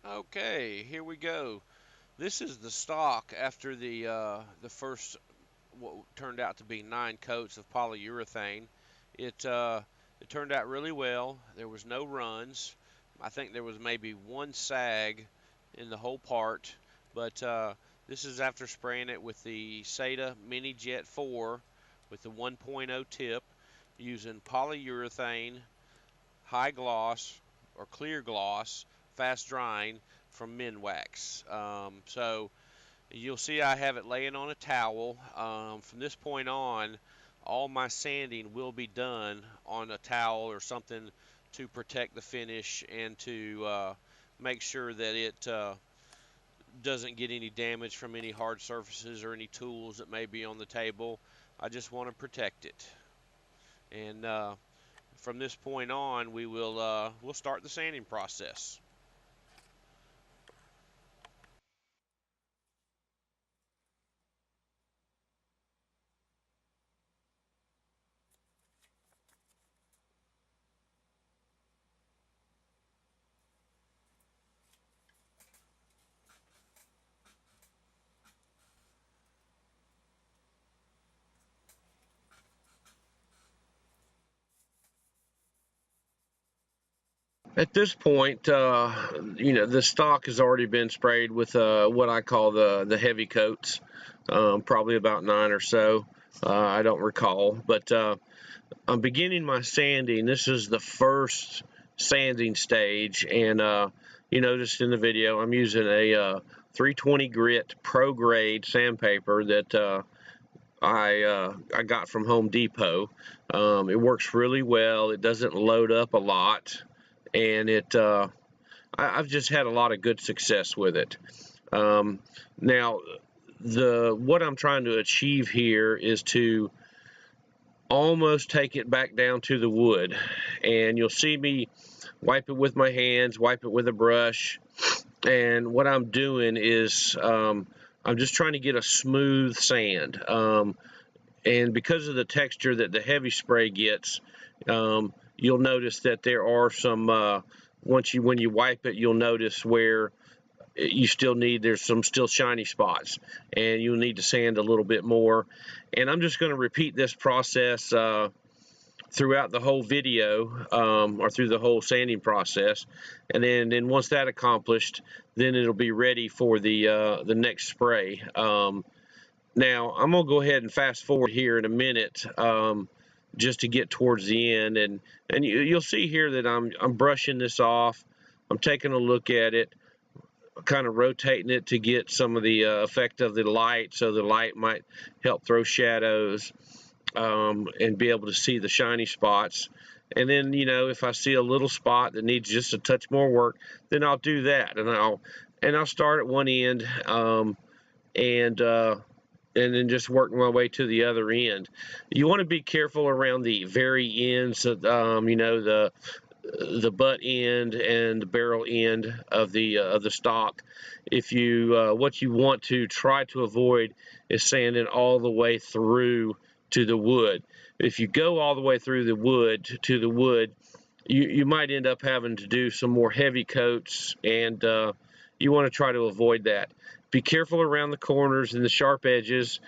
Okay, here we go. This is the stock after the first what turned out to be 9 coats of polyurethane. It it turned out really well. There was no runs. I think there was maybe one sag in the whole part, but this is after spraying it with the Seda Mini Jet 4 with the 1.0 tip using polyurethane, high gloss or clear gloss, fast drying from Minwax. So you'll see I have it laying on a towel. From this point on, all my sanding will be done on a towel or something to protect the finish and to make sure that it doesn't get any damage from any hard surfaces or any tools that may be on the table. I just want to protect it. And from this point on, we'll start the sanding process. At this point, the stock has already been sprayed with what I call the heavy coats, probably about 9 or so. I don't recall, but I'm beginning my sanding. This is the first sanding stage, and you noticed in the video I'm using a 320 grit pro grade sandpaper that I got from Home Depot. It works really well. It doesn't load up a lot, and I've just had a lot of good success with it. Now, what I'm trying to achieve here is to almost take it back down to the wood, and you'll see me wipe it with my hands, wipe it with a brush, and what I'm doing is I'm just trying to get a smooth sand. And because of the texture that the heavy spray gets, you'll notice that there are some when you wipe it, you'll notice where you still need, there's some still shiny spots, and you'll need to sand a little bit more. And I'm just going to repeat this process throughout the whole video, or through the whole sanding process, and then once that's accomplished, then it'll be ready for the next spray. Now I'm gonna go ahead and fast forward here in a minute, just to get towards the end, and you'll see here that I'm brushing this off. I'm taking a look at it, kind of rotating it to get some of the effect of the light, so the light might help throw shadows, and be able to see the shiny spots. And then, if I see a little spot that needs just a touch more work, then I'll do that, and I'll start at one end, and then just work my way to the other end. You want to be careful around the very ends of, the butt end and the barrel end of the stock. If you what you want to try to avoid is sanding all the way through to the wood. If you go all the way through the wood to the wood, you might end up having to do some more heavy coats, and you want to try to avoid that. Be careful around the corners and the sharp edges,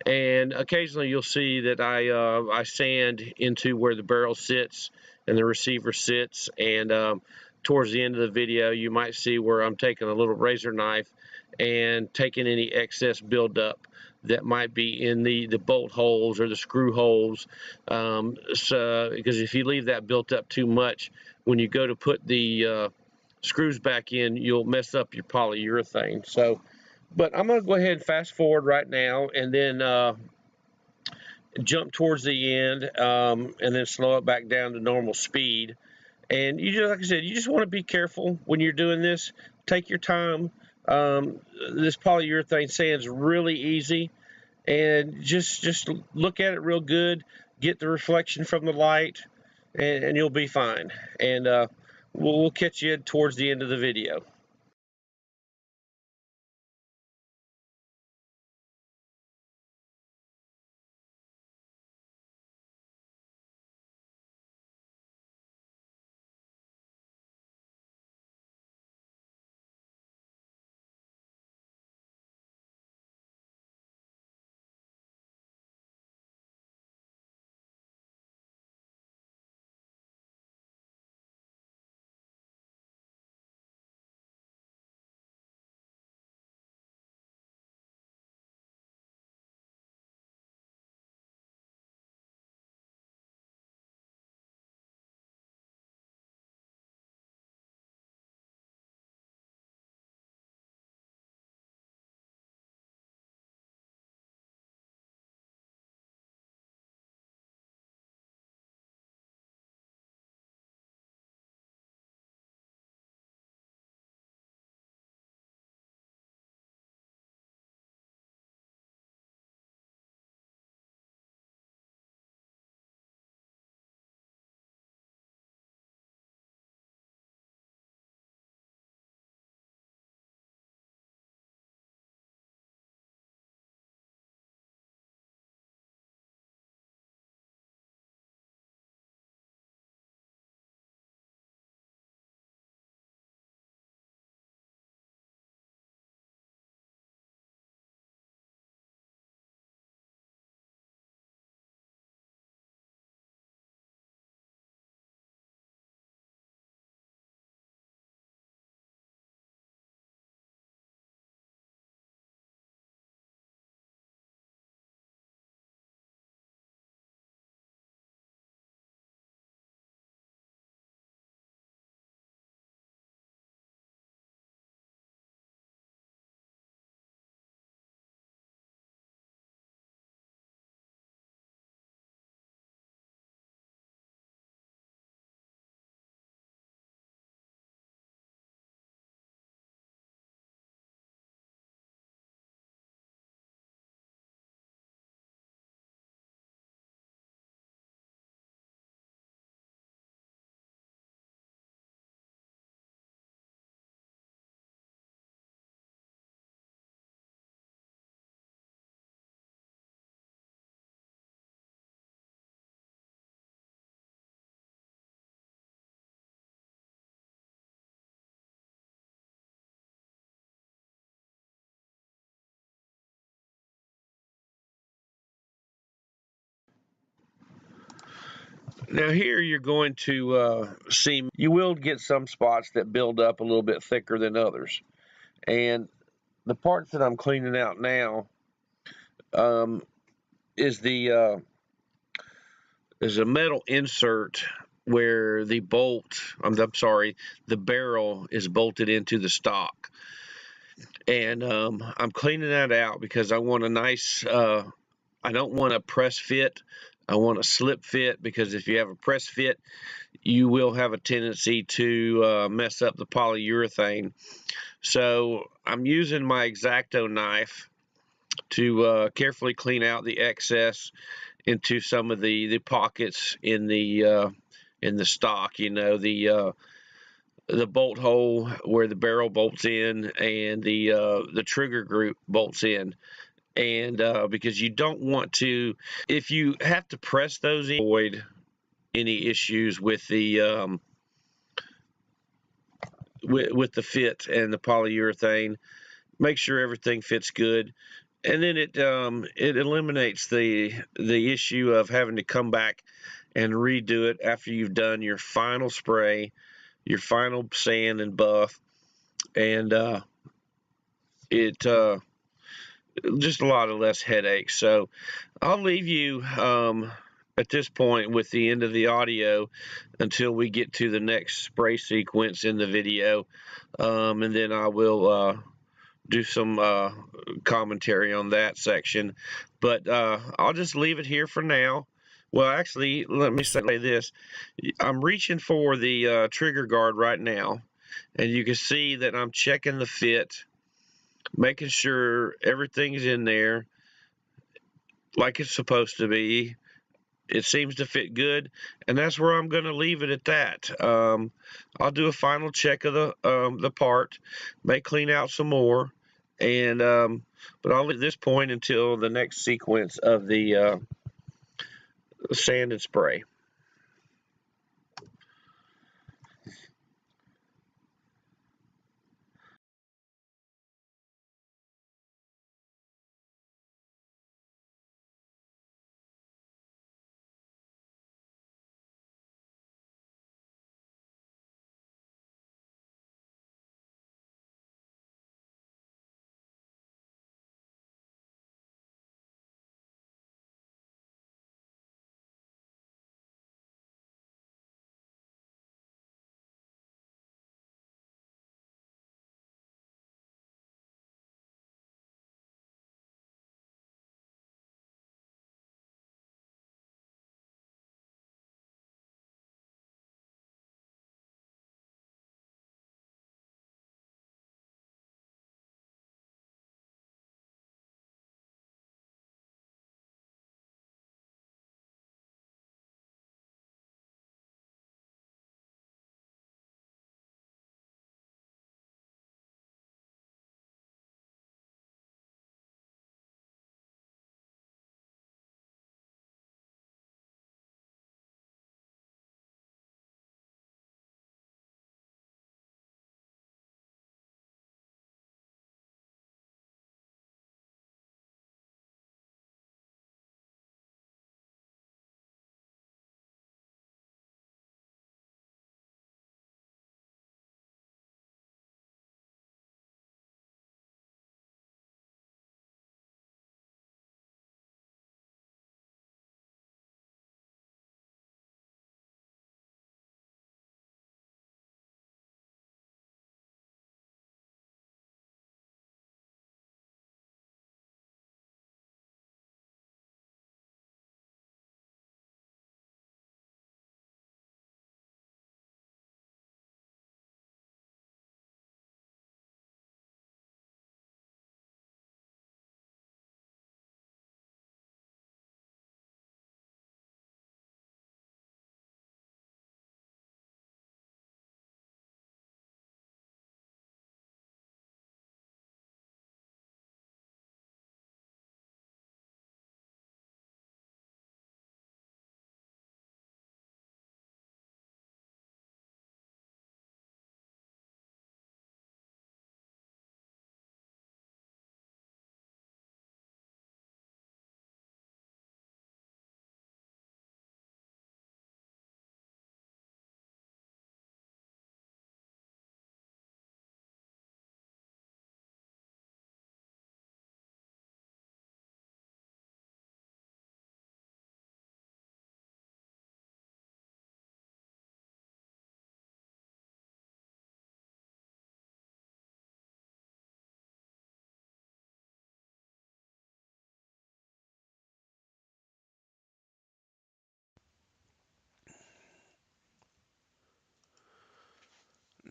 and occasionally you'll see that I sand into where the barrel sits and the receiver sits, and towards the end of the video you might see where I'm taking a little razor knife and taking any excess buildup that might be in the bolt holes or the screw holes, because if you leave that built up too much, when you go to put the screws back in, you'll mess up your polyurethane. So, but I'm going to go ahead and fast forward right now, and then jump towards the end, and then slow it back down to normal speed. And you just, like I said, you just want to be careful when you're doing this. Take your time. This polyurethane sand's really easy, and just look at it real good. Get the reflection from the light, and you'll be fine. And we'll catch you towards the end of the video. Now here you're going to see, you will get some spots that build up a little bit thicker than others. And the parts that I'm cleaning out now is a metal insert where the the barrel is bolted into the stock. And I'm cleaning that out because I want a nice, I don't want a press fit. I want a slip fit, because if you have a press fit, you will have a tendency to mess up the polyurethane. So I'm using my X-Acto knife to carefully clean out the excess into some of the pockets in the stock. You know, the bolt hole where the barrel bolts in, and the trigger group bolts in. And because you don't want to, if you have to press those in, avoid any issues with the with the fit and the polyurethane. Make sure everything fits good, and then it eliminates the issue of having to come back and redo it after you've done your final spray, your final sand and buff, and it just a lot of less headaches. So I'll leave you at this point with the end of the audio until we get to the next spray sequence in the video, and then I will do some commentary on that section. But I'll just leave it here for now. Well, actually, let me say this. I'm reaching for the trigger guard right now, and you can see that I'm checking the fit, making sure everything's in there like it's supposed to be. It seems to fit good, and that's where I'm going to leave it at that. I'll do a final check of the part, may clean out some more, and but I'll leave this point until the next sequence of the sand and spray.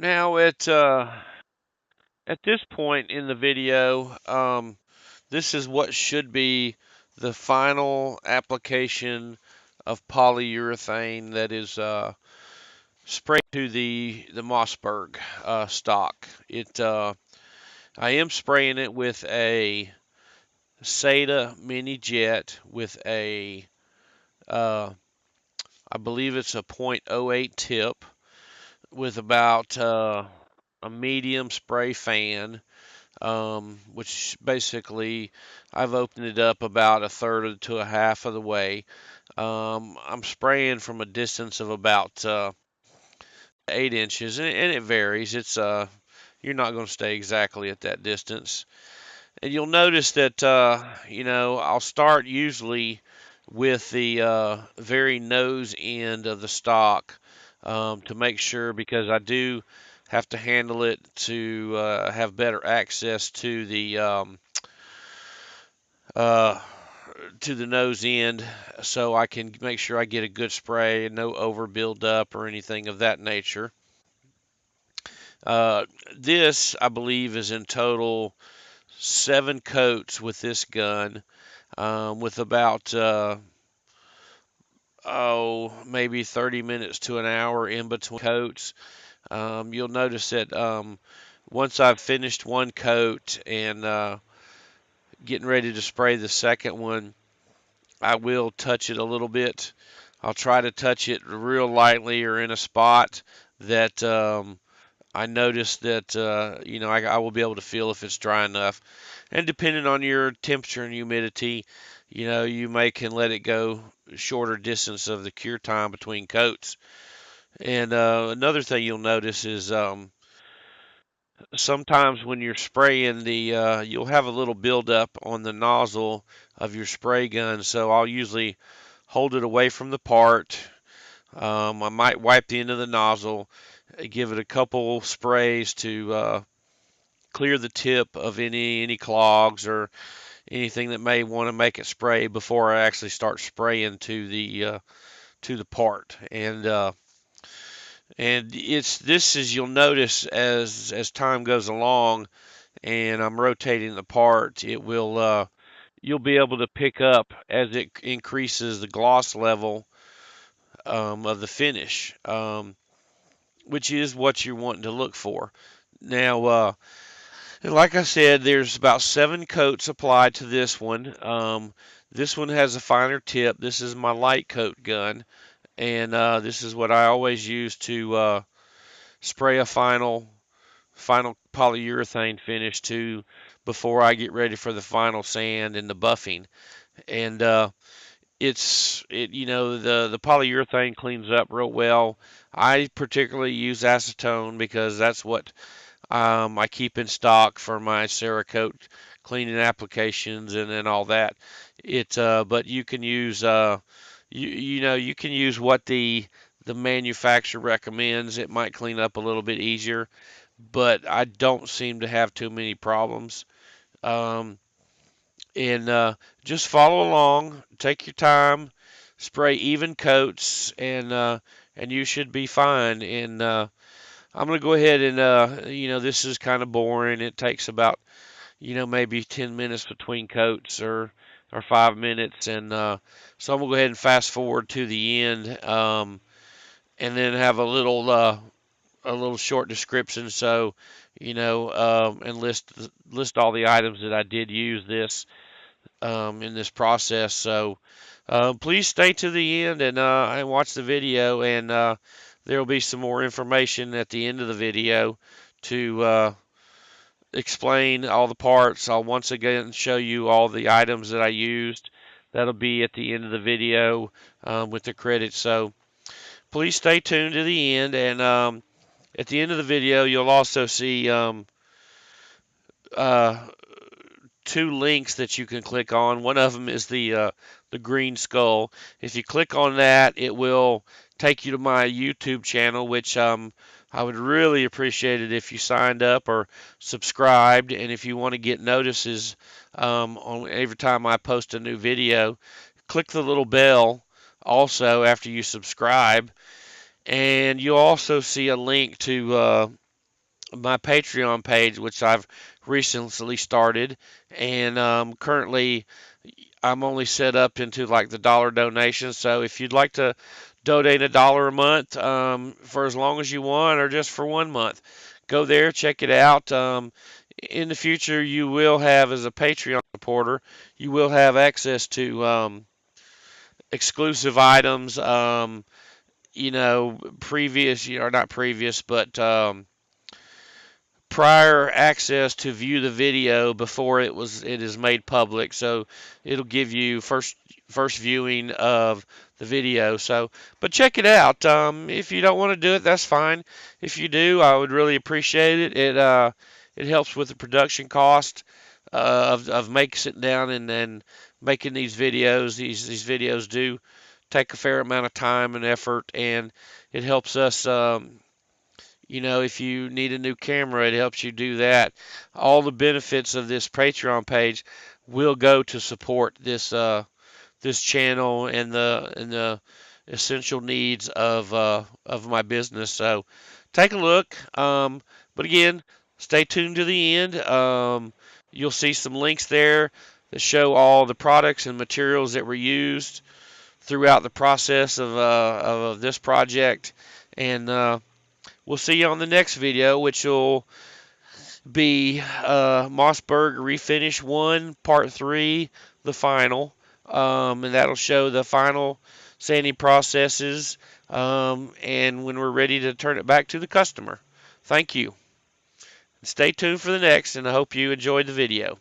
Now at this point in the video, this is what should be the final application of polyurethane that is sprayed to the Mossberg stock. I am spraying it with a SATA mini jet with a I believe it's a .08 tip with about a medium spray fan, which basically I've opened it up about a third to a half of the way. I'm spraying from a distance of about 8 inches, and it varies. You're not going to stay exactly at that distance. And you'll notice that I'll start usually with the very nose end of the stock to make sure, because I do have to handle it to have better access uh, to the nose end, so I can make sure I get a good spray and no over build up or anything of that nature. Uh, this, I believe, is in total 7 coats with this gun, with about maybe 30 minutes to an hour in between coats. You'll notice that once I've finished one coat and getting ready to spray the second one, I will touch it a little bit. I'll try to touch it real lightly or in a spot that I notice that I will be able to feel if it's dry enough. And depending on your temperature and humidity, you can let it go shorter distance of the cure time between coats. And another thing you'll notice is sometimes when you're spraying you'll have a little buildup on the nozzle of your spray gun. So I'll usually hold it away from the part. I might wipe the end of the nozzle, give it a couple sprays to clear the tip of any clogs or anything that may want to make it spray before I actually start spraying to the part. And it's this is you'll notice as time goes along and I'm rotating the part, it will you'll be able to pick up as it increases the gloss level of the finish, which is what you're wanting to look for. Now, and like I said, there's about 7 coats applied to this one. This one has a finer tip. This is my light coat gun, and this is what I always use to spray a final polyurethane finish to before I get ready for the final sand and the buffing. And the polyurethane cleans up real well. I particularly use acetone because that's what I keep in stock for my Cerakote cleaning applications and all that. But you can use you can use what the manufacturer recommends. It might clean up a little bit easier, but I don't seem to have too many problems. Um, and just follow along, take your time, spray even coats, and you should be fine. And I'm gonna go ahead and this is kind of boring. It takes about maybe 10 minutes between coats or 5 minutes, and so I'm gonna go ahead and fast forward to the end, and then have a little short description. So and list all the items that I did use in this process. So please stay to the end and watch the video, and there will be some more information at the end of the video to explain all the parts. I'll once again show you all the items that I used. That'll be at the end of the video with the credits. So please stay tuned to the end, and at the end of the video, you'll also see uh, 2 links that you can click on. One of them is the green skull. If you click on that, it will take you to my YouTube channel, which I would really appreciate it if you signed up or subscribed. And if you want to get notices on every time I post a new video, click the little bell also after you subscribe. And you'll also see a link to my Patreon page, which I've recently started, and currently I'm only set up into like the dollar donation. So if you'd like to donate $1 a month for as long as you want, or just for 1 month, go there, check it out. In the future, you will have, as a Patreon supporter, you will have access to exclusive items. Previous, or not previous, but prior access to view the video before it is made public. So it'll give you first viewing of the video. So, but check it out. If you don't want to do it, that's fine. If you do, I would really appreciate it. It helps with the production cost of sitting down and making these videos. These videos do take a fair amount of time and effort, and it helps us. If you need a new camera, it helps you do that. All the benefits of this Patreon page will go to support this channel and the essential needs of my business. So take a look. But again, stay tuned to the end. You'll see some links there that show all the products and materials that were used throughout the process of this project. And we'll see you on the next video, which will be Mossberg Refinish 1, Part 3, the final. And that'll show the final sanding processes and when we're ready to turn it back to the customer. Thank you. Stay tuned for the next, and I hope you enjoyed the video.